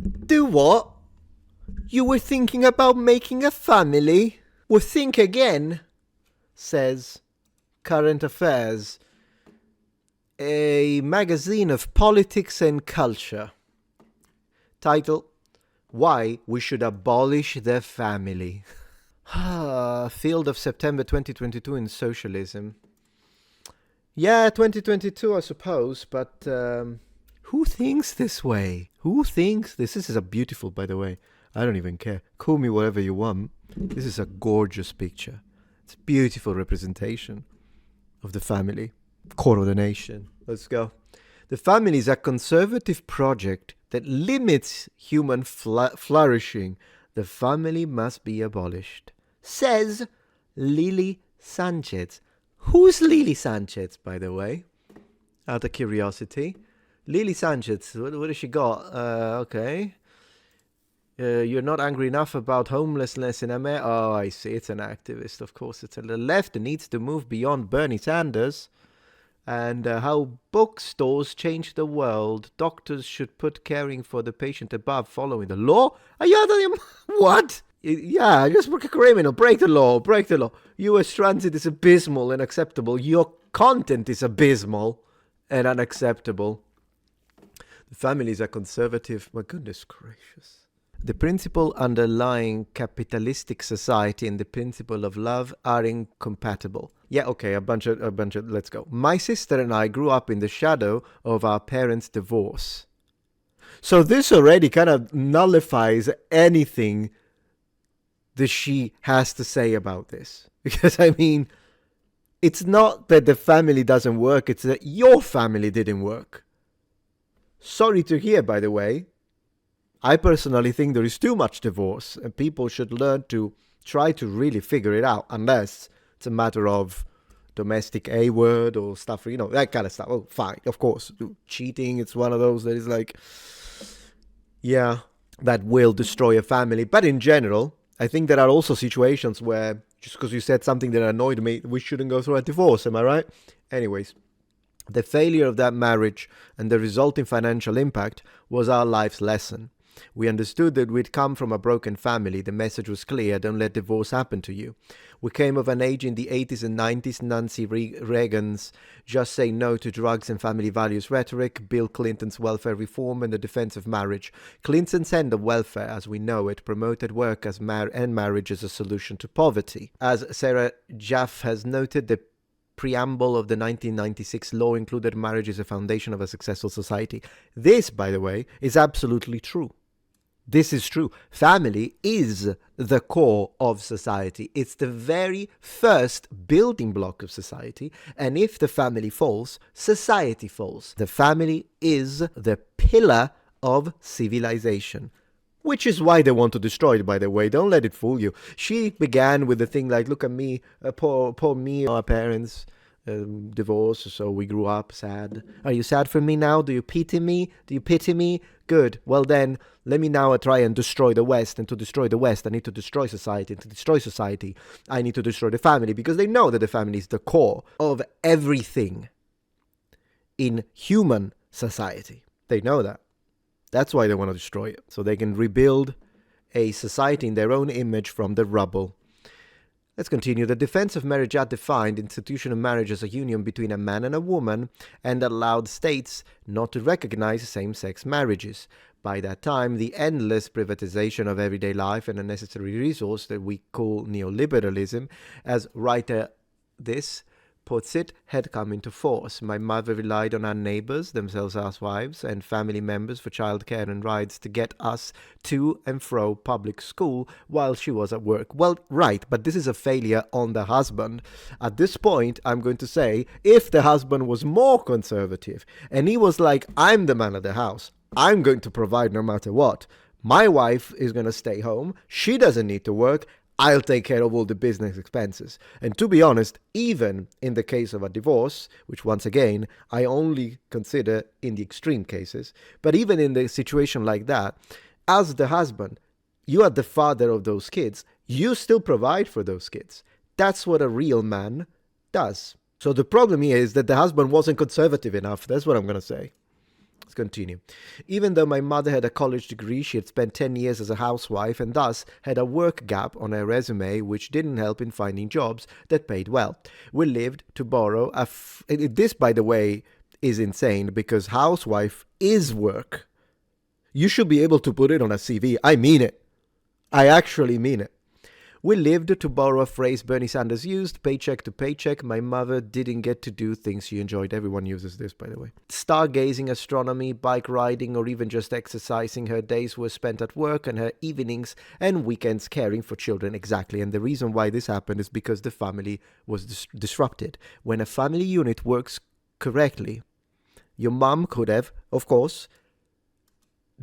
Do what? You were thinking about making a family? Well, think again, says Current Affairs, a magazine of politics and culture. Title, Why We Should Abolish the Family. Field of September 2022 in Socialism. Yeah, 2022, I suppose, but who thinks this way? Who thinks this? This is a beautiful, by the way. I don't even care. Call me whatever you want. This is a gorgeous picture. It's a beautiful representation of the family, core of the nation. Let's go. The family is a conservative project that limits human flourishing. The family must be abolished, says Lily Sanchez. Who's Lily Sanchez, by the way? Out of curiosity. Lily Sanchez, what has she got? Okay. You're not angry enough about homelessness in America. Oh, I see. It's an activist, of course. It's the left that needs to move beyond Bernie Sanders. And how bookstores change the world. Doctors should put caring for the patient above following the law. Are you out of your... What? Yeah, just work a criminal. Break the law. Break the law. U.S. transit is abysmal and unacceptable. Your content is abysmal and unacceptable. The family is a conservative... My goodness gracious. The principle underlying capitalistic society and the principle of love are incompatible. Yeah, okay, a bunch of, let's go. My sister and I grew up in the shadow of our parents' divorce. So this already kind of nullifies anything that she has to say about this. Because, I mean, it's not that the family doesn't work, it's that your family didn't work. Sorry to hear, by the way. I personally think there is too much divorce and people should learn to try to really figure it out, unless it's a matter of domestic A-word or stuff, that kind of stuff. Oh, fine, of course. Cheating, it's one of those that is like, yeah, that will destroy a family. But in general, I think there are also situations where just because you said something that annoyed me, we shouldn't go through a divorce, am I right? Anyways, the failure of that marriage and the resulting financial impact was our life's lesson. We understood that we'd come from a broken family. The message was clear: don't let divorce happen to you. We came of an age in the 80s and 90s, Nancy Reagan's just say no to drugs and family values rhetoric, Bill Clinton's welfare reform and the defense of marriage. Clinton's end of welfare, as we know it, promoted work as and marriage as a solution to poverty. As Sarah Jaff has noted, the preamble of the 1996 law included marriage as a foundation of a successful society. This, by the way, is absolutely true. This is true. Family is the core of society. It's the very first building block of society. And if the family falls, society falls. The family is the pillar of civilization. Which is why they want to destroy it, by the way. Don't let it fool you. She began with the thing like, look at me, poor me, our parents divorced, so we grew up sad. Are you sad for me now? Do you pity me? Good. Well then, let me now try and destroy the West. And to destroy the West, I need to destroy society. And to destroy society, I need to destroy the family. Because they know that the family is the core of everything in human society. They know that. That's why they want to destroy it. So they can rebuild a society in their own image from the rubble. Let's continue. The defense of marriage Act defined institutional marriage as a union between a man and a woman and allowed states not to recognize same-sex marriages. By that time, the endless privatization of everyday life and a necessary resource that we call neoliberalism, as writer this puts it, had come into force. My mother relied on our neighbors, themselves housewives, and family members for childcare and rides to get us to and fro public school while she was at work. Well, right, but this is a failure on the husband. At this point, I'm going to say, if the husband was more conservative, and he was like, I'm the man of the house, I'm going to provide no matter what. My wife is going to stay home. She doesn't need to work. I'll take care of all the business expenses. And to be honest, even in the case of a divorce, which once again, I only consider in the extreme cases, but even in the situation like that, as the husband, you are the father of those kids, you still provide for those kids. That's what a real man does. So the problem here is that the husband wasn't conservative enough. That's what I'm going to say. Let's continue. Even though my mother had a college degree, she had spent 10 years as a housewife and thus had a work gap on her resume, which didn't help in finding jobs that paid well. We lived to borrow this, by the way, is insane because housewife is work. You should be able to put it on a CV. I mean it. I actually mean it. We lived, to borrow a phrase Bernie Sanders used, paycheck to paycheck. My mother didn't get to do things she enjoyed. Everyone uses this, by the way. Stargazing, astronomy, bike riding, or even just exercising. Her days were spent at work and her evenings and weekends caring for children. Exactly. And the reason why this happened is because the family was disrupted. When a family unit works correctly, your mom could have, of course,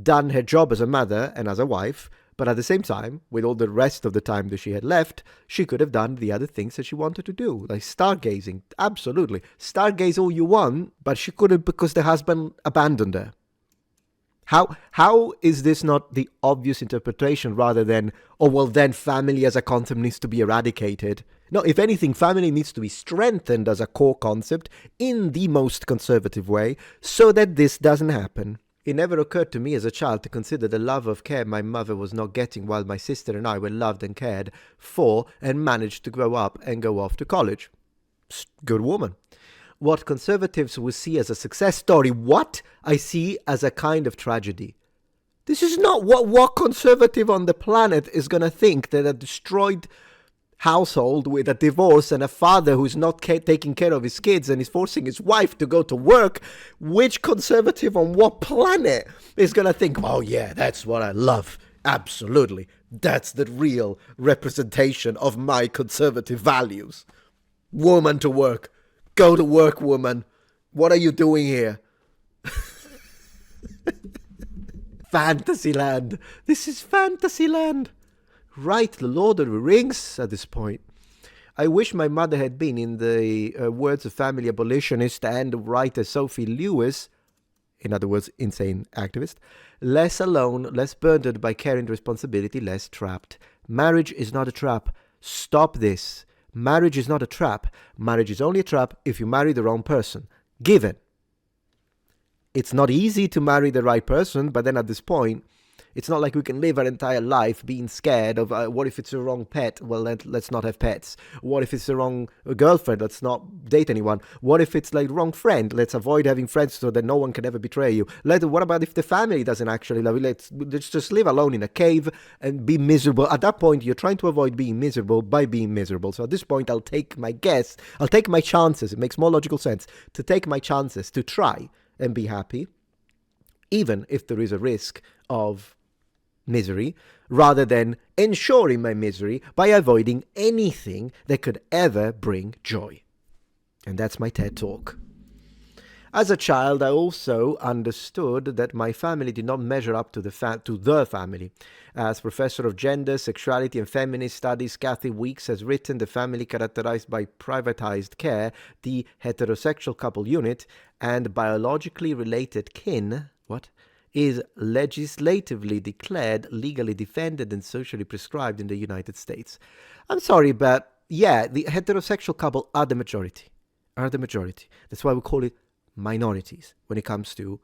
done her job as a mother and as a wife, but at the same time, with all the rest of the time that she had left, she could have done the other things that she wanted to do, like stargazing. Absolutely. Stargaze all you want, but she couldn't because the husband abandoned her. How is this not the obvious interpretation rather than, oh, well, then family as a concept needs to be eradicated? No, if anything, family needs to be strengthened as a core concept in the most conservative way so that this doesn't happen. It never occurred to me as a child to consider the love of care my mother was not getting while my sister and I were loved and cared for and managed to grow up and go off to college. Good woman. What conservatives will see as a success story, what I see as a kind of tragedy. This is not what conservative on the planet is going to think that a destroyed household with a divorce and a father who's not taking care of his kids and is forcing his wife to go to work, which conservative on what planet is going to think, oh yeah, that's what I love. Absolutely. That's the real representation of my conservative values. Woman to work. Go to work, woman. What are you doing here? Fantasyland. This is Fantasyland. Right, the Lord of the Rings at this point. I wish my mother had been, in the words of family abolitionist and writer Sophie Lewis, in other words, insane activist, less alone, less burdened by care and responsibility, less trapped. Marriage is not a trap. Stop this. Marriage is not a trap. Marriage is only a trap if you marry the wrong person. Given. It's not easy to marry the right person, but then at this point, it's not like we can live our entire life being scared of what if it's the wrong pet? Well, let's not have pets. What if it's the wrong girlfriend? Let's not date anyone. What if it's like the wrong friend? Let's avoid having friends so that no one can ever betray you. What about if the family doesn't actually love you? Let's just live alone in a cave and be miserable. At that point, you're trying to avoid being miserable by being miserable. So at this point, I'll take my chances. It makes more logical sense to take my chances to try and be happy, even if there is a risk of misery, rather than ensuring my misery by avoiding anything that could ever bring joy. And that's my TED Talk. As a child, I also understood that my family did not measure up to the family. As professor of gender, sexuality, and feminist studies, Kathy Weeks has written, the family characterized by privatized care, the heterosexual couple unit, and biologically related kin, is legislatively declared, legally defended, and socially prescribed in the United States. I'm sorry, but yeah, the heterosexual couple are the majority. That's why we call it minorities when it comes to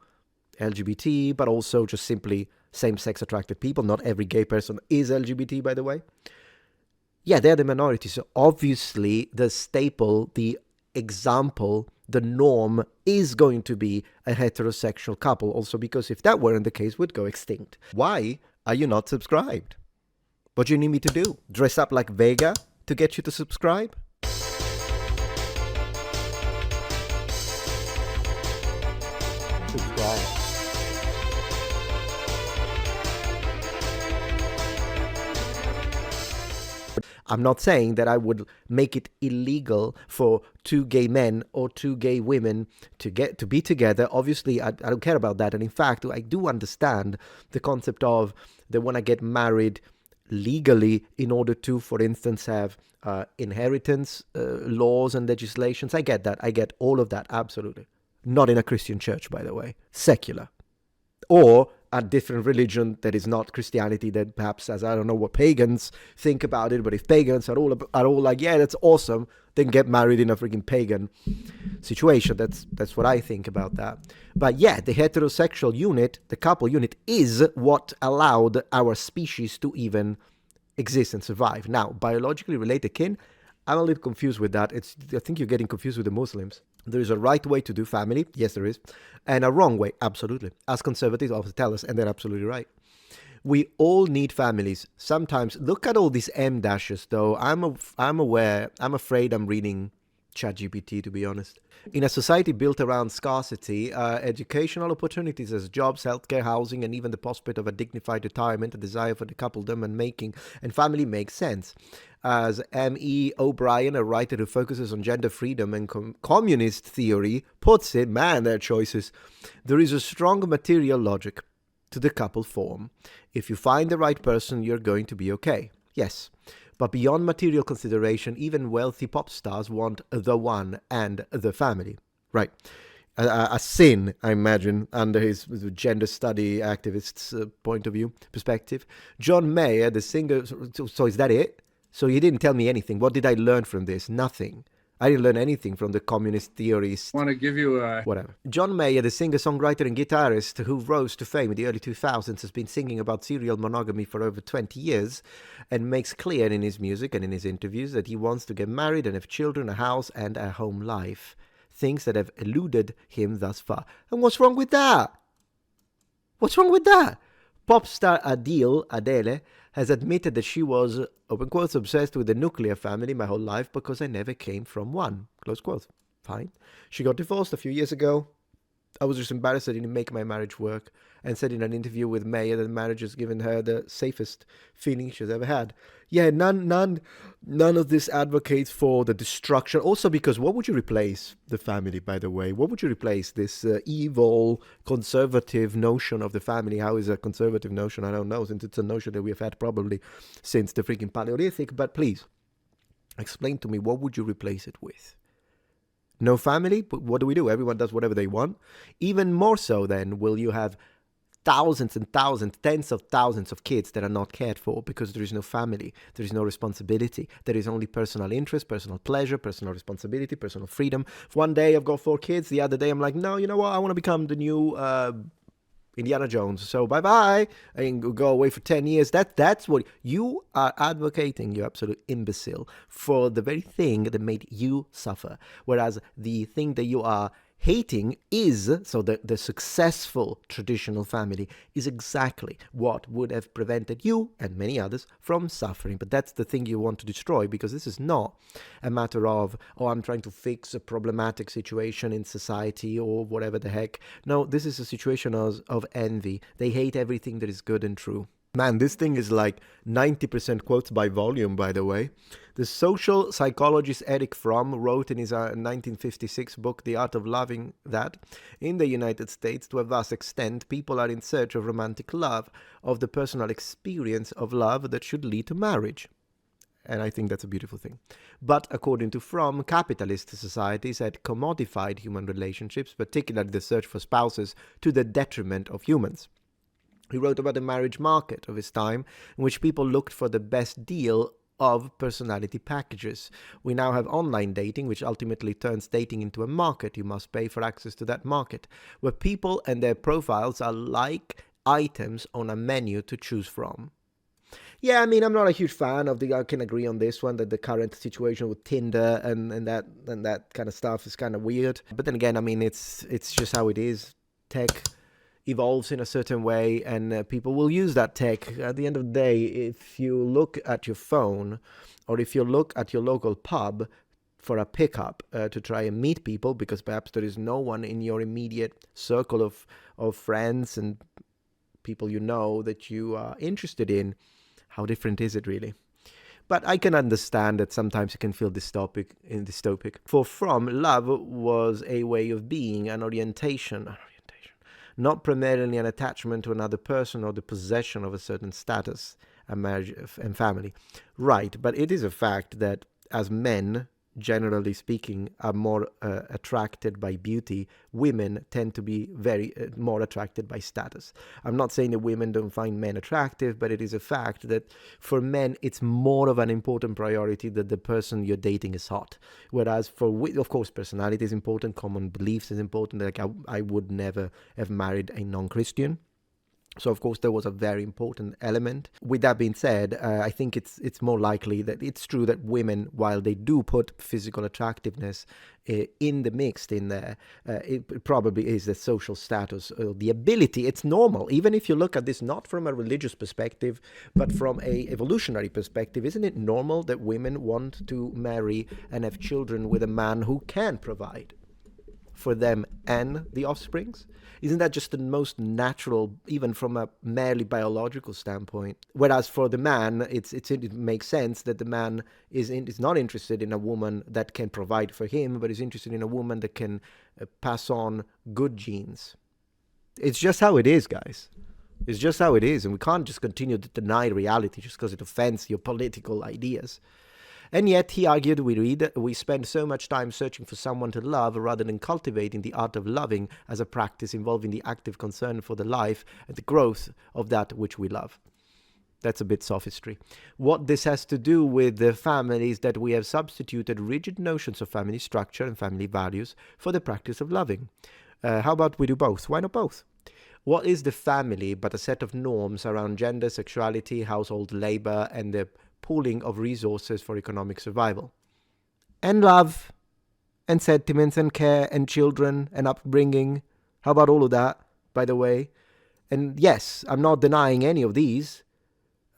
LGBT, but also just simply same-sex attracted people. Not every gay person is LGBT, by the way. Yeah, they're the minority. So obviously the staple, the example, the norm is going to be a heterosexual couple. Also because if that weren't the case, we'd go extinct. Why are you not subscribed? What do you need me to do? Dress up like Vega to get you to subscribe? Subscribe. I'm not saying that I would make it illegal for two gay men or two gay women to be together. Obviously, I don't care about that. And in fact, I do understand the concept of they want to get married legally in order to, for instance, have inheritance laws and legislations. I get that. I get all of that. Absolutely. Not in a Christian church, by the way. Secular. or a different religion that is not Christianity, that perhaps, as I don't know what pagans think about it, but if pagans are all like, yeah, that's awesome, then get married in a freaking pagan situation. That's what I think about that. But yeah, the heterosexual unit, the couple unit, is what allowed our species to even exist and survive. Now, biologically related kin, I'm a little confused with that. I think you're getting confused with the Muslims. There is a right way to do family, yes there is, and a wrong way, absolutely. As conservatives often tell us, and they're absolutely right. We all need families. Sometimes, look at all these M dashes though. I'm afraid I'm reading ChatGPT, to be honest. In a society built around scarcity, educational opportunities as jobs, healthcare, housing, and even the prospect of a dignified retirement, a desire for the coupledom and family makes sense. As M.E. O'Brien, a writer who focuses on gender freedom and communist theory, puts it, man, their choices, there is a strong material logic to the couple form. If you find the right person, you're going to be okay. Yes. But beyond material consideration, even wealthy pop stars want the one and the family. Right. A sin, I imagine, under his gender study activist's perspective. John Mayer, the singer, so is that it? So he didn't tell me anything. What did I learn from this? Nothing. I didn't learn anything from the communist theorist. I want to give you a... Whatever. John Mayer, the singer-songwriter and guitarist who rose to fame in the early 2000s, has been singing about serial monogamy for over 20 years and makes clear in his music and in his interviews that he wants to get married and have children, a house, and a home life. Things that have eluded him thus far. And what's wrong with that? What's wrong with that? Pop star Adele has admitted that she was, open quotes, obsessed with the nuclear family my whole life because I never came from one, close quotes. Fine. She got divorced a few years ago. I was just embarrassed I didn't make my marriage work, and said in an interview with Mayer that marriage has given her the safest feeling she's ever had. Yeah, none of this advocates for the destruction. Also because what would you replace the family, by the way? What would you replace this evil conservative notion of the family? How is a conservative notion? I don't know, since it's a notion that we have had probably since the freaking Paleolithic. But please, explain to me, what would you replace it with? No family? But what do? Everyone does whatever they want. Even more so then, will you have thousands and thousands, tens of thousands of kids that are not cared for because there is no family, there is no responsibility, there is only personal interest, personal pleasure, personal responsibility, personal freedom. If one day I've got 4 kids, the other day I'm like, no, you know what, I want to become the new Indiana Jones, so bye-bye, and go away for 10 years. That's what you are advocating, you absolute imbecile, for the very thing that made you suffer. Whereas the thing that you are hating is, so the successful traditional family is exactly what would have prevented you and many others from suffering. But that's the thing you want to destroy, because this is not a matter of, oh, I'm trying to fix a problematic situation in society or whatever the heck. No, this is a situation of envy. They hate everything that is good and true. Man, this thing is like 90% quotes by volume, by the way. The social psychologist Eric Fromm wrote in his 1956 book, The Art of Loving, that in the United States, to a vast extent, people are in search of romantic love, of the personal experience of love that should lead to marriage. And I think that's a beautiful thing. But according to Fromm, capitalist societies had commodified human relationships, particularly the search for spouses, to the detriment of humans. He wrote about the marriage market of his time, in which people looked for the best deal of personality packages. We now have online dating, which ultimately turns dating into a market. You must pay for access to that market, where people and their profiles are like items on a menu to choose from. Yeah, I mean, I'm not a huge fan of I can agree on this one, that the current situation with Tinder and that kind of stuff is kind of weird. But then again, I mean, it's just how it is. Tech evolves in a certain way, and people will use that tech. At the end of the day, if you look at your phone, or if you look at your local pub for a pickup to try and meet people, because perhaps there is no one in your immediate circle of friends and people you know that you are interested in, how different is it really? But I can understand that sometimes it can feel dystopic. For Fromm, love was a way of being, an orientation, not primarily an attachment to another person or the possession of a certain status, a marriage and family. Right, but it is a fact that as men, generally speaking, are more attracted by beauty, women tend to be very more attracted by status. I'm not saying that women don't find men attractive, but it is a fact that for men, it's more of an important priority that the person you're dating is hot. Whereas of course, personality is important, common beliefs is important. Like I would never have married a non-Christian. So, of course, there was a very important element. With that being said, I think it's more likely that it's true that women, while they do put physical attractiveness in the mix in there, it probably is the social status, the ability. It's normal. Even if you look at this not from a religious perspective, but from a evolutionary perspective, isn't it normal that women want to marry and have children with a man who can provide for them and the offsprings? Isn't that just the most natural, even from a merely biological standpoint? Whereas for the man, it makes sense that the man is not interested in a woman that can provide for him, but is interested in a woman that can pass on good genes. It's just how it is, guys. It's just how it is, and we can't just continue to deny reality just because it offends your political ideas. And yet, he argued, we spend so much time searching for someone to love rather than cultivating the art of loving as a practice involving the active concern for the life and the growth of that which we love. That's a bit sophistry. What this has to do with the family is that we have substituted rigid notions of family structure and family values for the practice of loving. How about we do both? Why not both? What is the family but a set of norms around gender, sexuality, household labor, and the pooling of resources for economic survival? And love, and sentiments, and care, and children, and upbringing. How about all of that, by the way? And yes, I'm not denying any of these.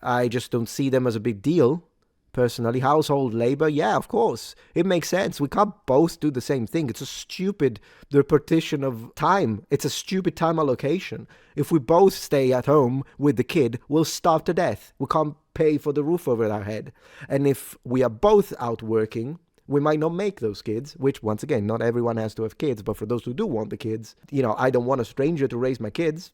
I just don't see them as a big deal. Personally, household labor, yeah, of course. It makes sense. We can't both do the same thing. It's a stupid repartition of time. It's a stupid time allocation. If we both stay at home with the kid, we'll starve to death. We can't pay for the roof over our head. And if we are both out working, we might not make those kids, which, once again, not everyone has to have kids, but for those who do want the kids, I don't want a stranger to raise my kids.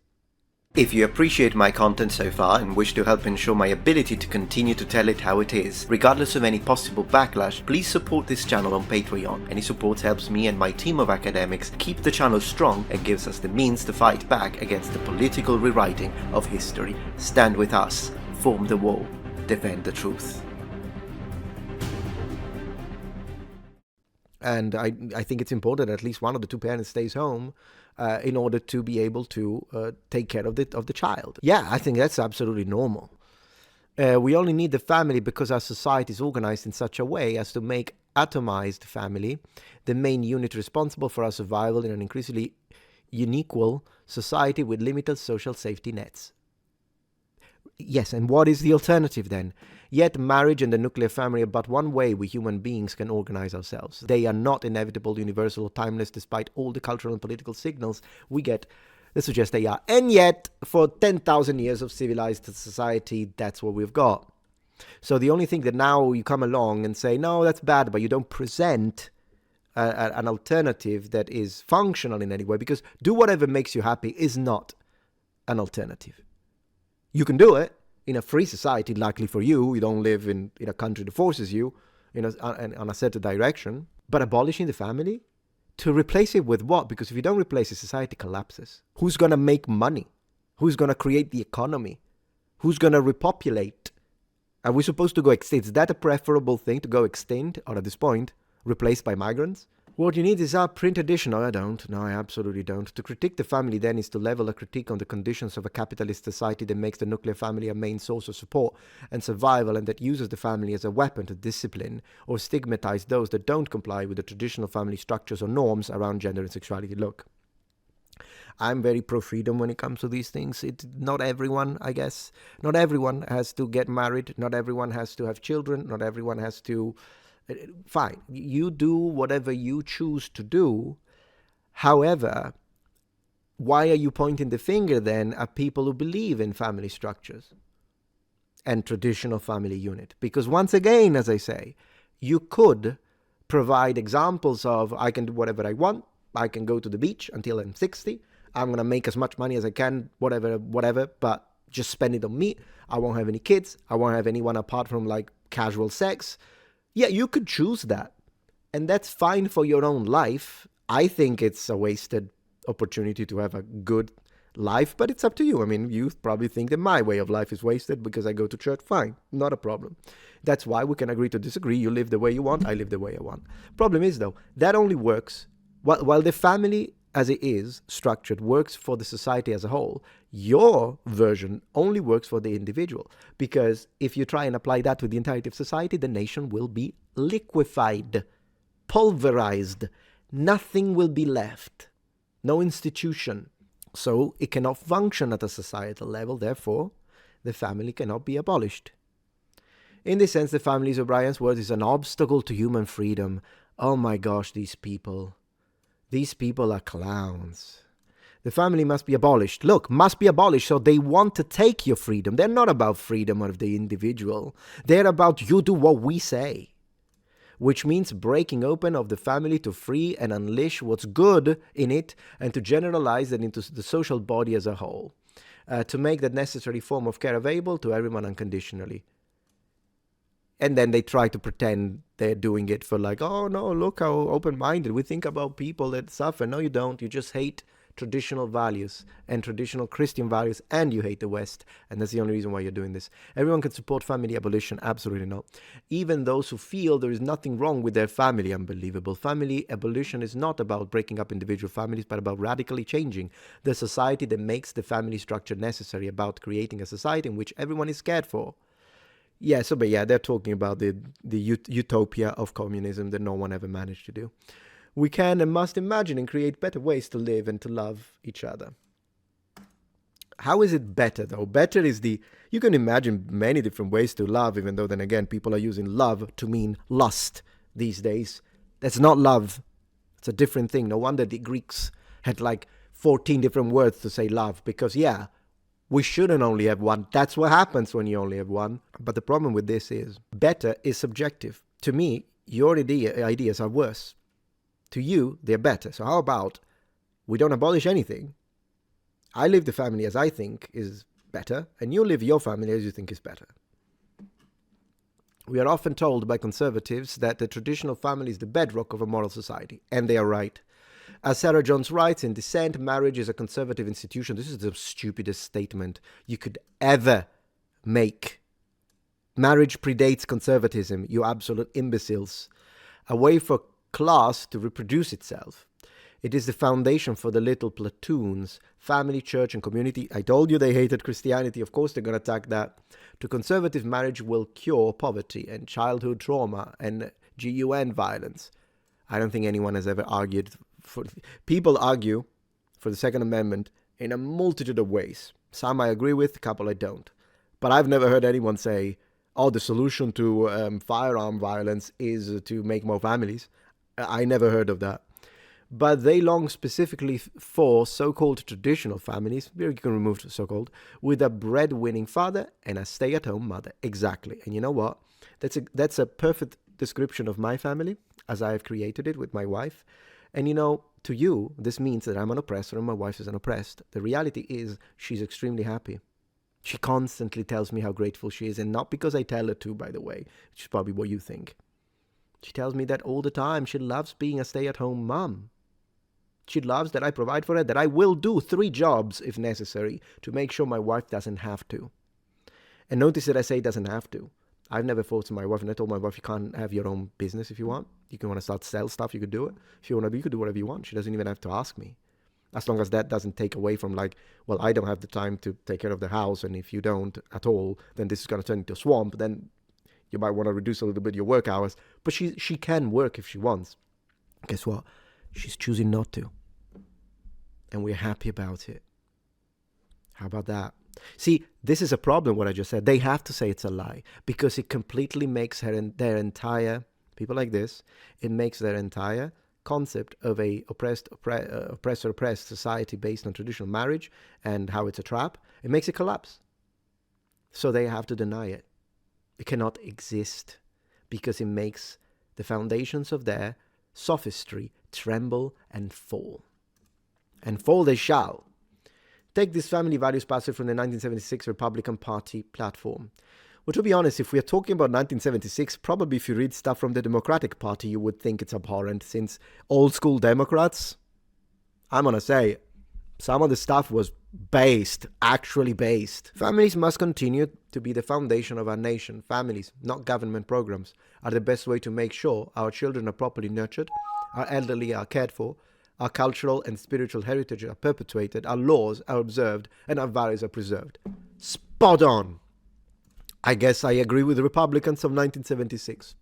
If you appreciate my content so far and wish to help ensure my ability to continue to tell it how it is, regardless of any possible backlash, please support this channel on Patreon. Any support helps me and my team of academics keep the channel strong and gives us the means to fight back against the political rewriting of history. Stand with us, form the wall, defend the truth. And I think it's important that at least one of the two parents stays home in order to be able to take care of the child. Yeah, I think that's absolutely normal. We only need the family because our society is organized in such a way as to make atomized family the main unit responsible for our survival in an increasingly unequal society with limited social safety nets. Yes, and what is the alternative then? Yet marriage and the nuclear family are but one way we human beings can organize ourselves. They are not inevitable, universal, or timeless, despite all the cultural and political signals we get that suggest they are. And yet, for 10,000 years of civilized society, that's what we've got. So the only thing that now you come along and say, no, that's bad, but you don't present an alternative that is functional in any way, because do whatever makes you happy is not an alternative. You can do it in a free society, luckily for you. You don't live in a country that forces you on a certain direction. But abolishing the family? To replace it with what? Because if you don't replace it, society collapses. Who's going to make money? Who's going to create the economy? Who's going to repopulate? Are we supposed to go extinct? Is that a preferable thing, to go extinct, or at this point, replaced by migrants? What you need is a print edition. No, I don't. No, I absolutely don't. To critique the family then is to level a critique on the conditions of a capitalist society that makes the nuclear family a main source of support and survival, and that uses the family as a weapon to discipline or stigmatize those that don't comply with the traditional family structures or norms around gender and sexuality. Look, I'm very pro-freedom when it comes to these things. Not everyone, I guess. Not everyone has to get married. Not everyone has to have children. Not everyone has to... Fine, you do whatever you choose to do. However, why are you pointing the finger then at people who believe in family structures and traditional family unit? Because once again, as I say, you could provide examples of, I can do whatever I want, I can go to the beach until I'm 60, I'm going to make as much money as I can, whatever, but just spend it on me. I won't have any kids, I won't have anyone apart from like casual sex. Yeah, you could choose that. and that's fine for your own life. I think it's a wasted opportunity to have a good life, but it's up to you. I mean, you probably think that my way of life is wasted because I go to church. Fine, not a problem. That's why we can agree to disagree. You live the way you want, I live the way I want. Problem is, though, that only works while the family as it is structured works for the society as a whole. Your version only works for the individual, because if you try and apply that to the entirety of society, the nation will be liquefied, pulverized. Nothing will be left. No institution. So it cannot function at a societal level. Therefore, the family cannot be abolished. In this sense, the family, is O'Brien's word, is an obstacle to human freedom. Oh my gosh, these people. These people are clowns. The family must be abolished. Look, must be abolished, so they want to take your freedom. They're not about freedom of the individual. They're about you do what we say. Which means breaking open of the family to free and unleash what's good in it and to generalize it into the social body as a whole. To make that necessary form of care available to everyone unconditionally. And then they try to pretend they're doing it for like, oh no, look how open-minded. We think about people that suffer. No, you don't. You just hate traditional values and traditional Christian values, and you hate the West. And that's the only reason why you're doing this. Everyone can support family abolition. Absolutely not. Even those who feel there is nothing wrong with their family, unbelievable. Family abolition is not about breaking up individual families, but about radically changing the society that makes the family structure necessary, about creating a society in which everyone is cared for. Yeah, so but yeah, they're talking about the utopia of communism that no one ever managed to do. We can and must imagine and create better ways to live and to love each other. How is it better, though? Better is you can imagine many different ways to love, even though then again, people are using love to mean lust these days. That's not love. It's a different thing. No wonder the Greeks had like 14 different words to say love, because yeah, we shouldn't only have one. That's what happens when you only have one. But the problem with this is, better is subjective. To me, your ideas are worse. To you, they're better. So how about we don't abolish anything? I live the family as I think is better, and you live your family as you think is better. We are often told by conservatives that the traditional family is the bedrock of a moral society, and they are right. As Sarah Jones writes in Dissent, marriage is a conservative institution. This is the stupidest statement you could ever make. Marriage predates conservatism, you absolute imbeciles. A way for class to reproduce itself. It is the foundation for the little platoons, family, church, and community. I told you they hated Christianity. Of course they're going to attack that. To conservative, marriage will cure poverty and childhood trauma and GUN violence. I don't think anyone has ever argued for... People argue for the Second Amendment in a multitude of ways. Some I agree with, a couple I don't. But I've never heard anyone say, oh, the solution to firearm violence is to make more families. I never heard of that. But they long specifically for so-called traditional families, you can remove so-called, with a breadwinning father and a stay-at-home mother. Exactly. And you know what? That's a perfect description of my family as I have created it with my wife. And you know, to you, this means that I'm an oppressor and my wife is an oppressed. The reality is she's extremely happy. She constantly tells me how grateful she is, and not because I tell her to, by the way, which is probably what you think. She tells me that all the time. She loves being a stay-at-home mom. She loves that I provide for her, that I will do 3 jobs if necessary to make sure my wife doesn't have to. And notice that I say doesn't have to. I've never forced my wife, and I told my wife, you can't have your own business if you want. You can want to start sell stuff, you could do it. If you want to, you could do whatever you want. She doesn't even have to ask me. As long as that doesn't take away from like, well, I don't have the time to take care of the house, and if you don't at all, then this is going to turn into a swamp. Then you might want to reduce a little bit your work hours. But she can work if she wants. Guess what? She's choosing not to. And we're happy about it. How about that? See, this is a problem, what I just said. They have to say it's a lie, because it completely makes their entire, people like this, it makes their entire concept of a oppressor-oppressed society based on traditional marriage and how it's a trap, it makes it collapse. So they have to deny it. It cannot exist, because it makes the foundations of their sophistry tremble and fall. And fall they shall. Take this family values passage from the 1976 Republican Party platform. Well, to be honest, if we are talking about 1976, probably if you read stuff from the Democratic Party, you would think it's abhorrent, since old school Democrats, I'm going to say, some of the stuff was actually based. Families must continue to be the foundation of our nation. Families, not government programs, are the best way to make sure our children are properly nurtured, our elderly are cared for, our cultural and spiritual heritage are perpetuated, our laws are observed, and our values are preserved. Spot on! I guess I agree with the Republicans of 1976.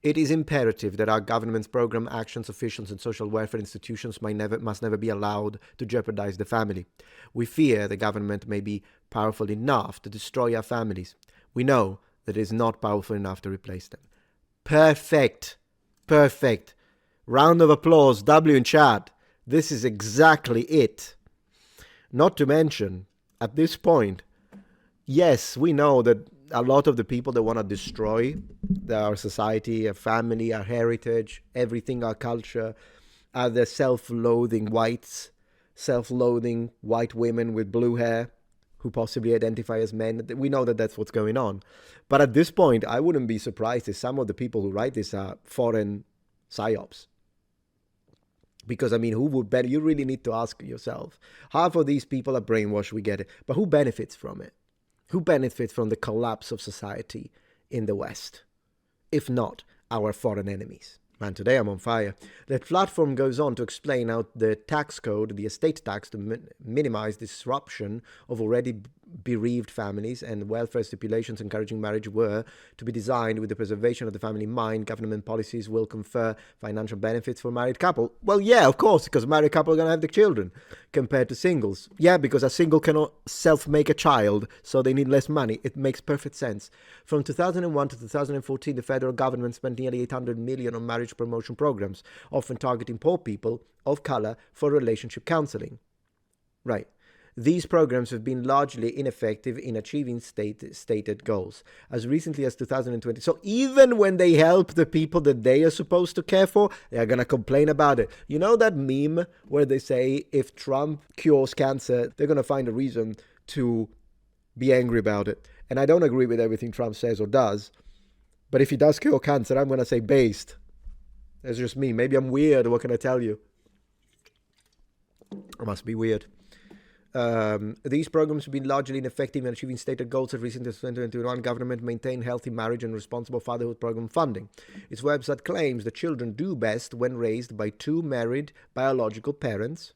It is imperative that our government's program, actions, officials, and social welfare institutions must never be allowed to jeopardize the family. We fear the government may be powerful enough to destroy our families. We know that it is not powerful enough to replace them. Perfect. Perfect. Round of applause, W in chat. This is exactly it. Not to mention, at this point, yes, we know that a lot of the people that want to destroy our society, our family, our heritage, everything, our culture, are the self-loathing whites, self-loathing white women with blue hair who possibly identify as men. We know that that's what's going on. But at this point, I wouldn't be surprised if some of the people who write this are foreign psyops. Because, I mean, who would benefit? You really need to ask yourself. Half of these people are brainwashed, we get it. But who benefits from it? Who benefits from the collapse of society in the West? If not our foreign enemies. Man, today I'm on fire. The platform goes on to explain how the tax code, the estate tax, to minimize disruption of already bereaved families and welfare stipulations encouraging marriage were to be designed with the preservation of the family in mind. Government policies will confer financial benefits for married couple. Well, yeah, of course, because married couple are going to have the children compared to singles. Yeah, because a single cannot self-make a child, so they need less money. It makes perfect sense. From 2001 to 2014, the federal government spent nearly $800 million on marriage promotion programs, often targeting poor people of color for relationship counseling. Right. These programs have been largely ineffective in achieving stated goals. As recently as 2020. So even when they help the people that they are supposed to care for, they are going to complain about it. You know that meme where they say if Trump cures cancer, they're going to find a reason to be angry about it. And I don't agree with everything Trump says or does. But if he does cure cancer, I'm going to say based. That's just me. Maybe I'm weird. What can I tell you? I must be weird. These programs have been largely ineffective in achieving stated goals. As recent as 2021, government maintained healthy marriage and responsible fatherhood program funding. Its website claims that children do best when raised by two married biological parents.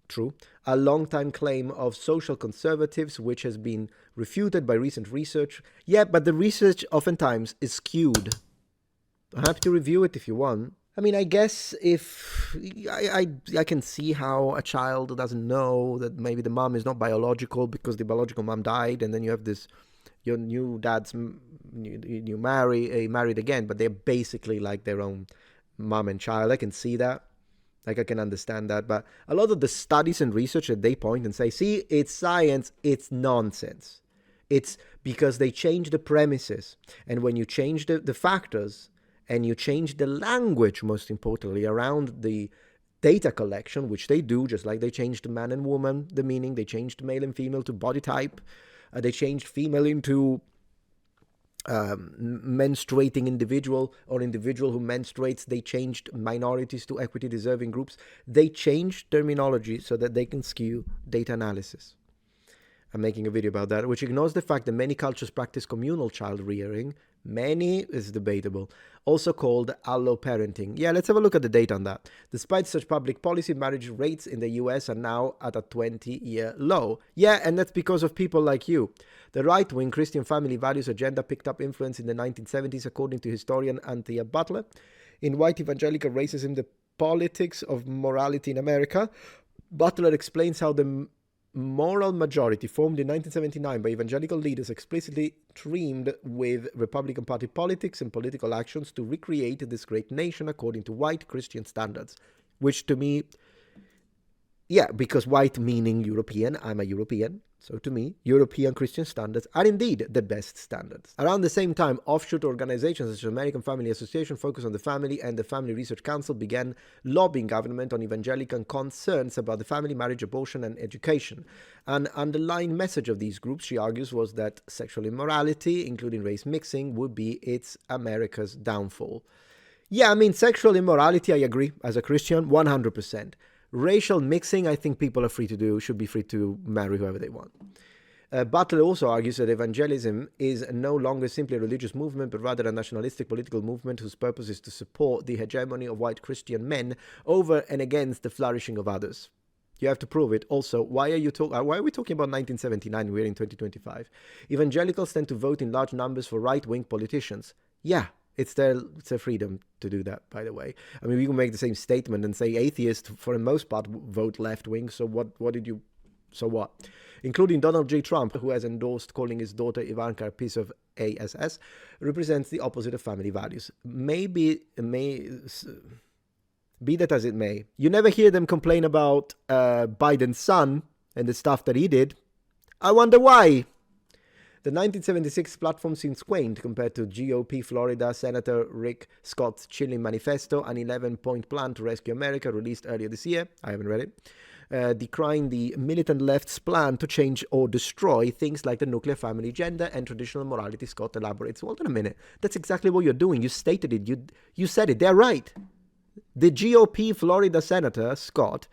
True. A long-time claim of social conservatives, which has been refuted by recent research. Yeah, but the research oftentimes is skewed. I'm happy to review it if you want. I mean, I guess if I can see how a child doesn't know that maybe the mom is not biological because the biological mom died, and then you have this, your new dad's, you married again, but they're basically like their own mom and child. I can see that. Like, I can understand that. But a lot of the studies and research that they point and say, see, it's science, it's nonsense. It's because they change the premises. And when you change the factors, and you change the language, most importantly, around the data collection, which they do, just like they changed man and woman, the meaning, they changed male and female to body type, they changed female into menstruating individual or individual who menstruates, they changed minorities to equity deserving groups. They changed terminology so that they can skew data analysis. I'm making a video about that, which ignores the fact that many cultures practice communal child rearing. Many is debatable, also called alloparenting. Yeah, let's have a look at the data on that. Despite such public policy, marriage rates in the US are now at a 20-year low. Yeah, and that's because of people like you. The right-wing Christian family values agenda picked up influence in the 1970s, according to historian Anthea Butler. In White Evangelical Racism, the Politics of Morality in America, Butler explains how the moral majority formed in 1979 by evangelical leaders explicitly trimmed with Republican Party politics and political actions to recreate this great nation according to white Christian standards. Which to me, yeah, because white meaning European, I'm a European, So to me, European Christian standards are indeed the best standards. Around the same time, offshoot organizations such as American Family Association, Focus on the Family, and the Family Research Council began lobbying government on evangelical concerns about the family, marriage, abortion, and education. An underlying message of these groups, she argues, was that sexual immorality, including race mixing, would be America's downfall. Yeah, I mean, sexual immorality, I agree, as a Christian, 100%. Racial mixing, I think people are should be free to marry whoever they want. Butler also argues that evangelism is no longer simply a religious movement, but rather a nationalistic political movement whose purpose is to support the hegemony of white Christian men over and against the flourishing of others. You have to prove it. Also, why are we talking about 1979? We're in 2025. Evangelicals tend to vote in large numbers for right-wing politicians. Yeah. It's their freedom to do that, by the way. I mean, we can make the same statement and say atheists, for the most part, vote left-wing. So what? Including Donald J. Trump, who has endorsed calling his daughter Ivanka a piece of ASS, represents the opposite of family values. Be that as it may. You never hear them complain about Biden's son and the stuff that he did. I wonder why. The 1976 platform seems quaint compared to GOP Florida Senator Rick Scott's chilling manifesto, an 11-point plan to rescue America released earlier this year. I haven't read it. Decrying the militant left's plan to change or destroy things like the nuclear family, gender, and traditional morality. Scott elaborates. Hold on a minute. That's exactly what you're doing. You stated it. You said it. They're right. The GOP Florida Senator, Scott,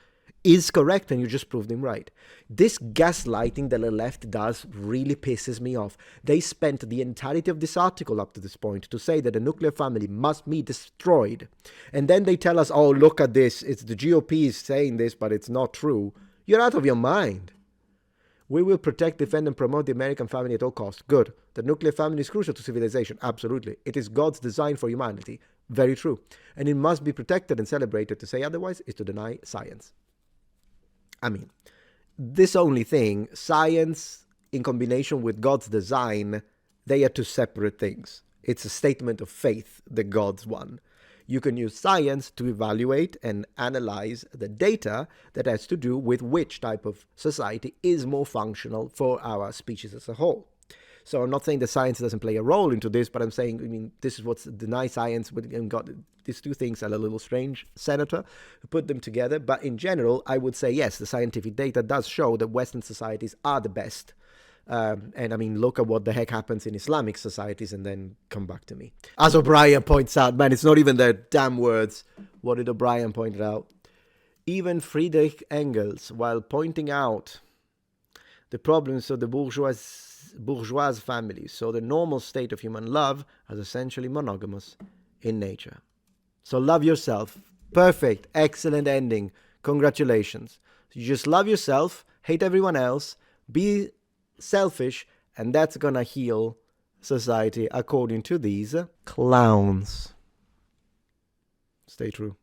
is correct, and you just proved him right. This gaslighting that the left does really pisses me off. They spent the entirety of this article up to this point to say that the nuclear family must be destroyed. And then they tell us, oh, look at this. It's the GOP is saying this, but it's not true. You're out of your mind. We will protect, defend, and promote the American family at all costs. Good. The nuclear family is crucial to civilization. Absolutely. It is God's design for humanity. Very true. And it must be protected and celebrated. To say otherwise is to deny science. I mean, this only thing, science in combination with God's design, they are two separate things. It's a statement of faith that God's one. You can use science to evaluate and analyze the data that has to do with which type of society is more functional for our species as a whole. So I'm not saying that science doesn't play a role into this, but I'm saying, I mean, this is what's deny science. And got these two things are a little strange, Senator, who put them together. But in general, I would say, yes, the scientific data does show that Western societies are the best. And I mean, look at what the heck happens in Islamic societies and then come back to me. As O'Brien points out, man, it's not even their damn words. What did O'Brien point out? Even Friedrich Engels, while pointing out the problems of the bourgeois family, so the normal state of human love is essentially monogamous in nature. So love yourself. Perfect. Excellent ending. Congratulations. You just love yourself, hate everyone else, be selfish, and that's gonna heal society according to these clowns. Stay true.